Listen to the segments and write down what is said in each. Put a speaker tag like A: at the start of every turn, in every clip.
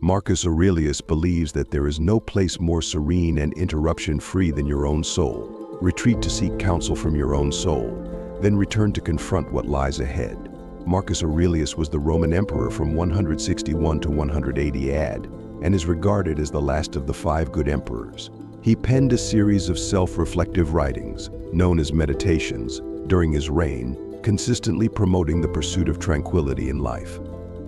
A: Marcus Aurelius believes that there is no place more serene and interruption-free than your own soul. Retreat to seek counsel from your own soul, then return to confront what lies ahead. Marcus Aurelius was the Roman emperor from 161 to 180 AD and is regarded as the last of the 5 good emperors. He penned a series of self-reflective writings, known as meditations, during his reign, consistently promoting the pursuit of tranquility in life.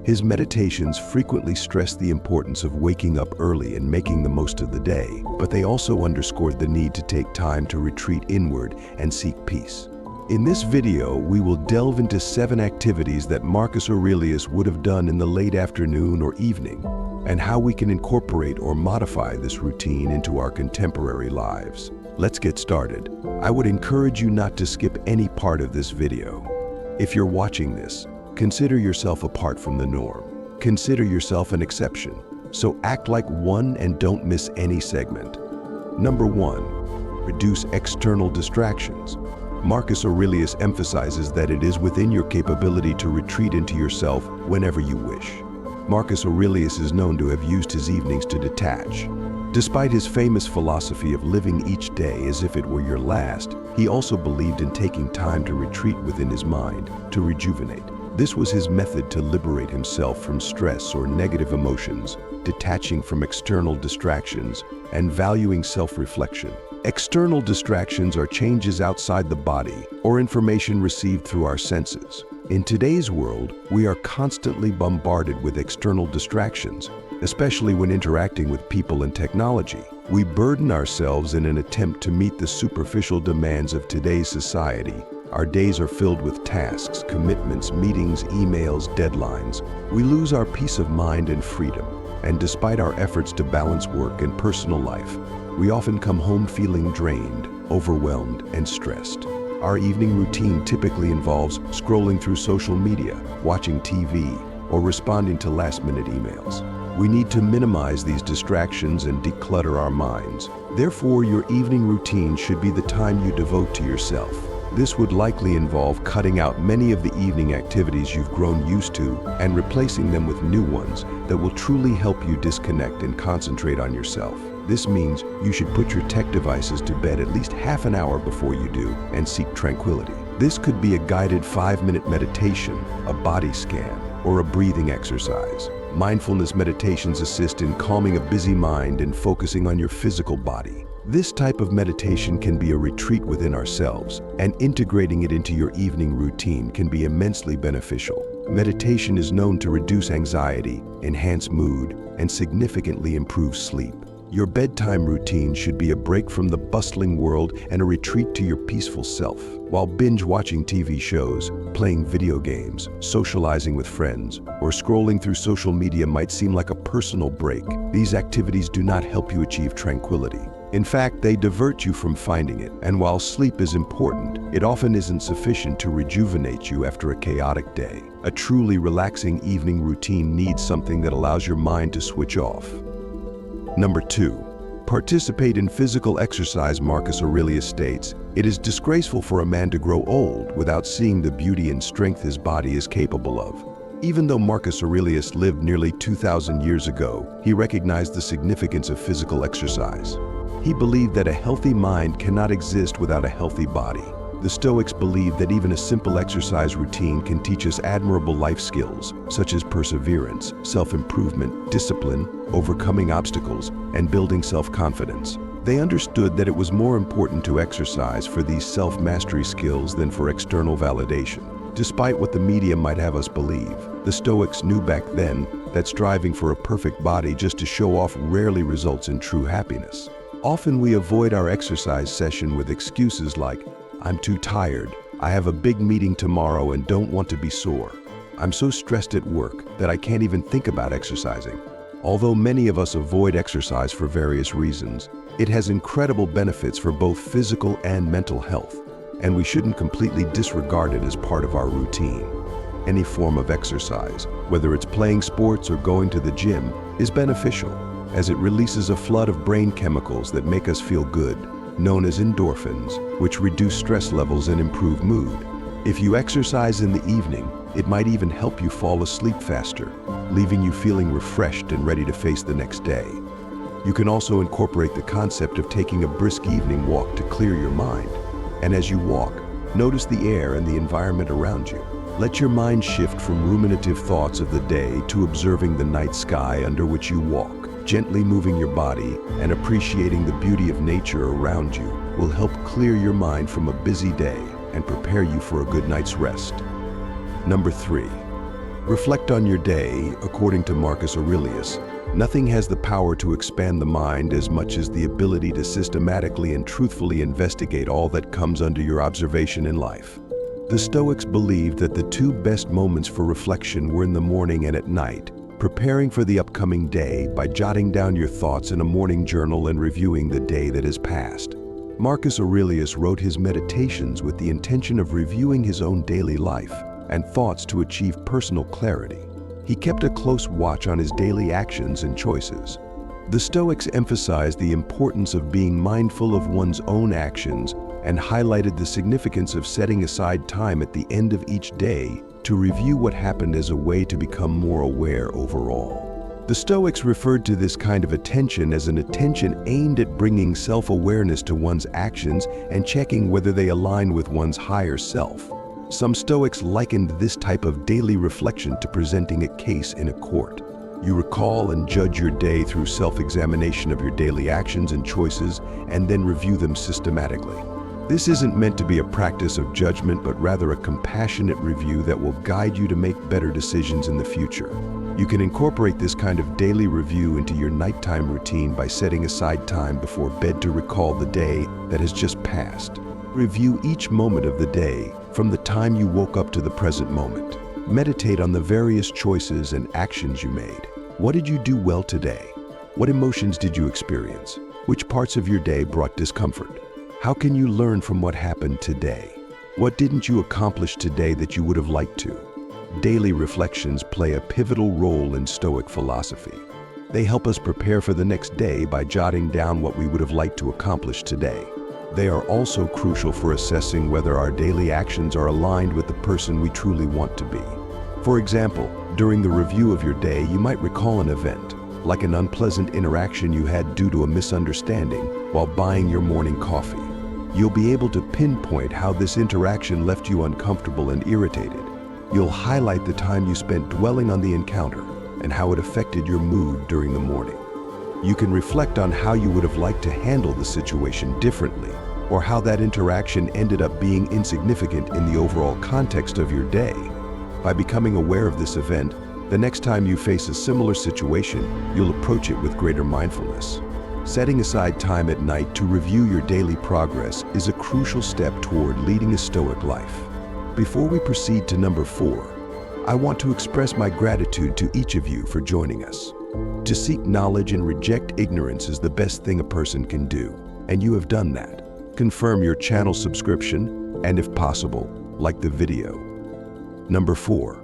A: His meditations frequently stressed the importance of waking up early and making the most of the day, but they also underscored the need to take time to retreat inward and seek peace. In this video, we will delve into 7 activities that Marcus Aurelius would have done in the late afternoon or evening, and how we can incorporate or modify this routine into our contemporary lives. Let's get started. I would encourage you not to skip any part of this video. If you're watching this, consider yourself apart from the norm. Consider yourself an exception, so act like one and don't miss any segment. Number 1, reduce external distractions. Marcus Aurelius emphasizes that it is within your capability to retreat into yourself whenever you wish. Marcus Aurelius is known to have used his evenings to detach. Despite his famous philosophy of living each day as if it were your last, he also believed in taking time to retreat within his mind, to rejuvenate. This was his method to liberate himself from stress or negative emotions, detaching from external distractions, and valuing self-reflection. External distractions are changes outside the body or information received through our senses. In today's world, we are constantly bombarded with external distractions, especially when interacting with people and technology. We burden ourselves in an attempt to meet the superficial demands of today's society. Our days are filled with tasks, commitments, meetings, emails, deadlines. We lose our peace of mind and freedom, and despite our efforts to balance work and personal life, we often come home feeling drained, overwhelmed, and stressed. Our evening routine typically involves scrolling through social media, watching TV, or responding to last-minute emails. We need to minimize these distractions and declutter our minds. Therefore, your evening routine should be the time you devote to yourself. This would likely involve cutting out many of the evening activities you've grown used to and replacing them with new ones that will truly help you disconnect and concentrate on yourself. This means you should put your tech devices to bed at least half an hour before you do and seek tranquility. This could be a guided 5-minute meditation, a body scan, or a breathing exercise. Mindfulness meditations assist in calming a busy mind and focusing on your physical body. This type of meditation can be a retreat within ourselves, and integrating it into your evening routine can be immensely beneficial. Meditation is known to reduce anxiety, enhance mood, and significantly improve sleep. Your bedtime routine should be a break from the bustling world and a retreat to your peaceful self. While binge-watching TV shows, playing video games, socializing with friends, or scrolling through social media might seem like a personal break, these activities do not help you achieve tranquility. In fact, they divert you from finding it, and while sleep is important, it often isn't sufficient to rejuvenate you after a chaotic day. A truly relaxing evening routine needs something that allows your mind to switch off. Number 2, participate in physical exercise. Marcus Aurelius states, "It is disgraceful for a man to grow old without seeing the beauty and strength his body is capable of." Even though Marcus Aurelius lived nearly 2,000 years ago, he recognized the significance of physical exercise. He believed that a healthy mind cannot exist without a healthy body. The Stoics believed that even a simple exercise routine can teach us admirable life skills, such as perseverance, self-improvement, discipline, overcoming obstacles, and building self-confidence. They understood that it was more important to exercise for these self-mastery skills than for external validation. Despite what the media might have us believe, the Stoics knew back then that striving for a perfect body just to show off rarely results in true happiness. Often we avoid our exercise session with excuses like, "I'm too tired, I have a big meeting tomorrow and don't want to be sore. I'm so stressed at work that I can't even think about exercising." Although many of us avoid exercise for various reasons, it has incredible benefits for both physical and mental health, and we shouldn't completely disregard it as part of our routine. Any form of exercise, whether it's playing sports or going to the gym, is beneficial, as it releases a flood of brain chemicals that make us feel good, known as endorphins, which reduce stress levels and improve mood. If you exercise in the evening, it might even help you fall asleep faster, leaving you feeling refreshed and ready to face the next day. You can also incorporate the concept of taking a brisk evening walk to clear your mind. And as you walk, notice the air and the environment around you. Let your mind shift from ruminative thoughts of the day to observing the night sky under which you walk. Gently moving your body and appreciating the beauty of nature around you will help clear your mind from a busy day and prepare you for a good night's rest. Number 3. Reflect on your day. According to Marcus Aurelius, nothing has the power to expand the mind as much as the ability to systematically and truthfully investigate all that comes under your observation in life. The Stoics believed that the two best moments for reflection were in the morning and at night, preparing for the upcoming day by jotting down your thoughts in a morning journal and reviewing the day that has passed. Marcus Aurelius wrote his meditations with the intention of reviewing his own daily life and thoughts to achieve personal clarity. He kept a close watch on his daily actions and choices. The Stoics emphasized the importance of being mindful of one's own actions and highlighted the significance of setting aside time at the end of each day to review what happened as a way to become more aware overall. The Stoics referred to this kind of attention as an attention aimed at bringing self-awareness to one's actions and checking whether they align with one's higher self. Some Stoics likened this type of daily reflection to presenting a case in a court. You recall and judge your day through self-examination of your daily actions and choices, and then review them systematically. This isn't meant to be a practice of judgment, but rather a compassionate review that will guide you to make better decisions in the future. You can incorporate this kind of daily review into your nighttime routine by setting aside time before bed to recall the day that has just passed. Review each moment of the day, from the time you woke up to the present moment. Meditate on the various choices and actions you made. What did you do well today? What emotions did you experience? Which parts of your day brought discomfort? How can you learn from what happened today? What didn't you accomplish today that you would have liked to? Daily reflections play a pivotal role in Stoic philosophy. They help us prepare for the next day by jotting down what we would have liked to accomplish today. They are also crucial for assessing whether our daily actions are aligned with the person we truly want to be. For example, during the review of your day, you might recall an event, like an unpleasant interaction you had due to a misunderstanding while buying your morning coffee. You'll be able to pinpoint how this interaction left you uncomfortable and irritated. You'll highlight the time you spent dwelling on the encounter and how it affected your mood during the morning. You can reflect on how you would have liked to handle the situation differently, or how that interaction ended up being insignificant in the overall context of your day. By becoming aware of this event, the next time you face a similar situation, you'll approach it with greater mindfulness. Setting aside time at night to review your daily progress is a crucial step toward leading a Stoic life. Before we proceed to number 4, I want to express my gratitude to each of you for joining us. To seek knowledge and reject ignorance is the best thing a person can do, and you have done that. Confirm your channel subscription, and if possible, like the video. Number 4,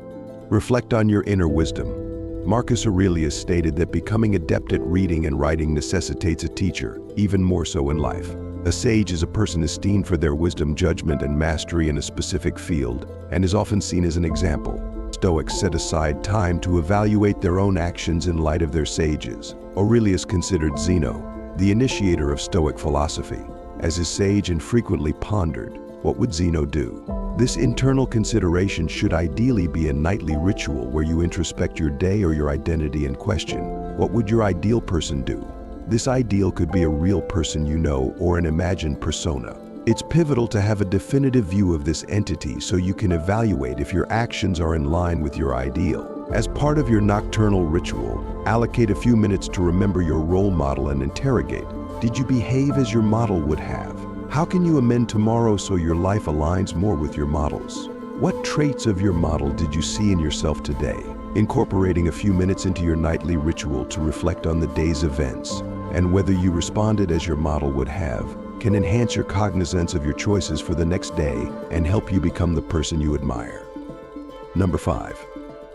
A: reflect on your inner wisdom. Marcus Aurelius stated that becoming adept at reading and writing necessitates a teacher, even more so in life. A sage is a person esteemed for their wisdom, judgment, and mastery in a specific field, and is often seen as an example. Stoics set aside time to evaluate their own actions in light of their sages. Aurelius considered Zeno, the initiator of Stoic philosophy, as his sage and frequently pondered, what would Zeno do? This internal consideration should ideally be a nightly ritual where you introspect your day or your identity and question, what would your ideal person do? This ideal could be a real person you know or an imagined persona. It's pivotal to have a definitive view of this entity so you can evaluate if your actions are in line with your ideal. As part of your nocturnal ritual, allocate a few minutes to remember your role model and interrogate, did you behave as your model would have? How can you amend tomorrow so your life aligns more with your models? What traits of your model did you see in yourself today? Incorporating a few minutes into your nightly ritual to reflect on the day's events and whether you responded as your model would have can enhance your cognizance of your choices for the next day and help you become the person you admire. Number 5,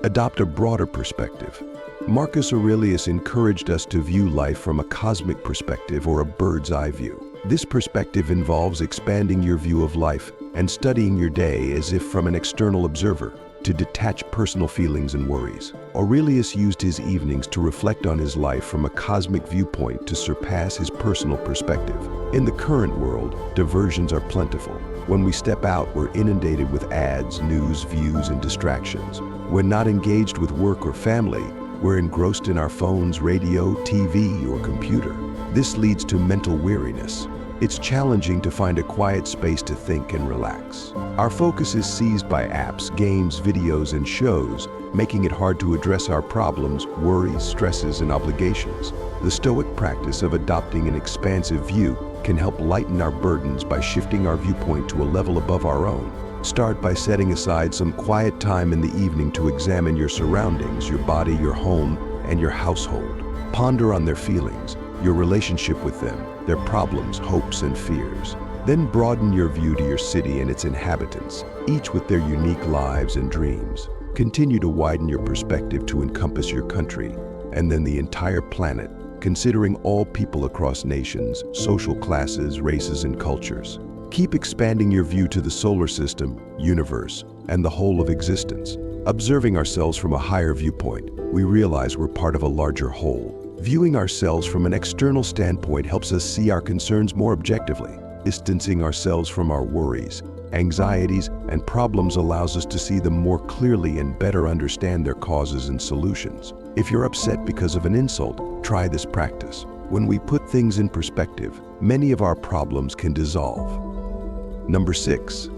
A: adopt a broader perspective. Marcus Aurelius encouraged us to view life from a cosmic perspective or a bird's eye view. This perspective involves expanding your view of life and studying your day as if from an external observer, to detach personal feelings and worries. Aurelius used his evenings to reflect on his life from a cosmic viewpoint to surpass his personal perspective. In the current world, diversions are plentiful. When we step out, we're inundated with ads, news, views, and distractions. When not engaged with work or family, we're engrossed in our phones, radio, TV, or computer. This leads to mental weariness. It's challenging to find a quiet space to think and relax. Our focus is seized by apps, games, videos, and shows, making it hard to address our problems, worries, stresses, and obligations. The Stoic practice of adopting an expansive view can help lighten our burdens by shifting our viewpoint to a level above our own. Start by setting aside some quiet time in the evening to examine your surroundings, your body, your home, and your household. Ponder on their feelings, your relationship with them, their problems, hopes, and fears. Then broaden your view to your city and its inhabitants, each with their unique lives and dreams. Continue to widen your perspective to encompass your country, and then the entire planet, considering all people across nations, social classes, races, and cultures. Keep expanding your view to the solar system, universe, and the whole of existence. Observing ourselves from a higher viewpoint, we realize we're part of a larger whole. Viewing ourselves from an external standpoint helps us see our concerns more objectively. Distancing ourselves from our worries, anxieties, and problems allows us to see them more clearly and better understand their causes and solutions. If you're upset because of an insult, try this practice. When we put things in perspective, many of our problems can dissolve. Number 6,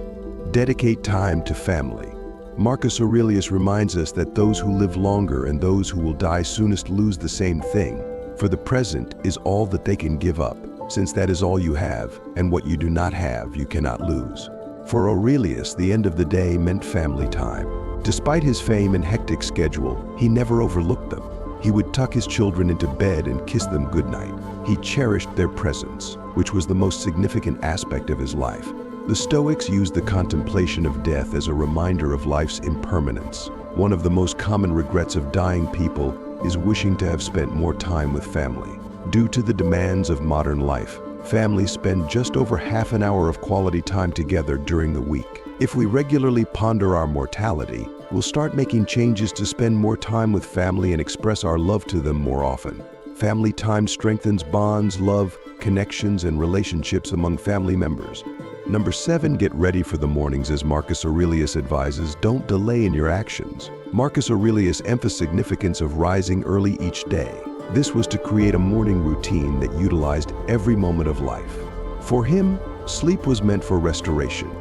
A: dedicate time to family. Marcus Aurelius reminds us that those who live longer and those who will die soonest lose the same thing. For the present is all that they can give up, since that is all you have, and what you do not have you cannot lose. For Aurelius, the end of the day meant family time. Despite his fame and hectic schedule, he never overlooked them. He would tuck his children into bed and kiss them goodnight. He cherished their presence, which was the most significant aspect of his life. The Stoics used the contemplation of death as a reminder of life's impermanence. One of the most common regrets of dying people is wishing to have spent more time with family. Due to the demands of modern life, families spend just over half an hour of quality time together during the week. If we regularly ponder our mortality, we'll start making changes to spend more time with family and express our love to them more often. Family time strengthens bonds, love, connections, and relationships among family members. Number 7, get ready for the mornings. As Marcus Aurelius advises, don't delay in your actions. Marcus Aurelius emphasized the significance of rising early each day. This was to create a morning routine that utilized every moment of life. For him, sleep was meant for restoration,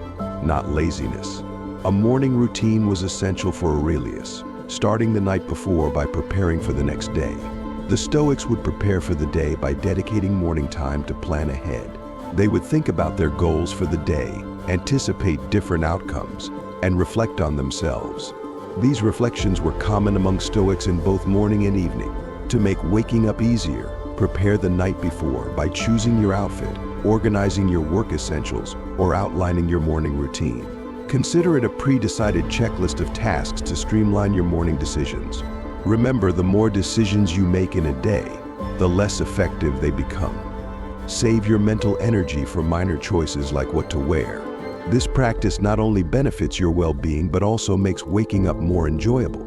A: not laziness. A morning routine was essential for Aurelius, starting the night before by preparing for the next day. The Stoics would prepare for the day by dedicating morning time to plan ahead. They would think about their goals for the day, anticipate different outcomes, and reflect on themselves. These reflections were common among Stoics in both morning and evening. To make waking up easier, prepare the night before by choosing your outfit, organizing your work essentials, or outlining your morning routine. Consider it a pre-decided checklist of tasks to streamline your morning decisions. Remember, the more decisions you make in a day, the less effective they become. Save your mental energy for minor choices like what to wear. This practice not only benefits your well-being but also makes waking up more enjoyable.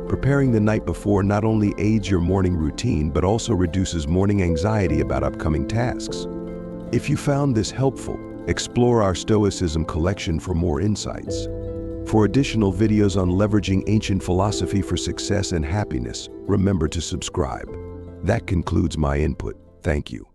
A: Preparing the night before not only aids your morning routine but also reduces morning anxiety about upcoming tasks. If you found this helpful, explore our Stoicism collection for more insights. For additional videos on leveraging ancient philosophy for success and happiness, remember to subscribe. That concludes my input. Thank you.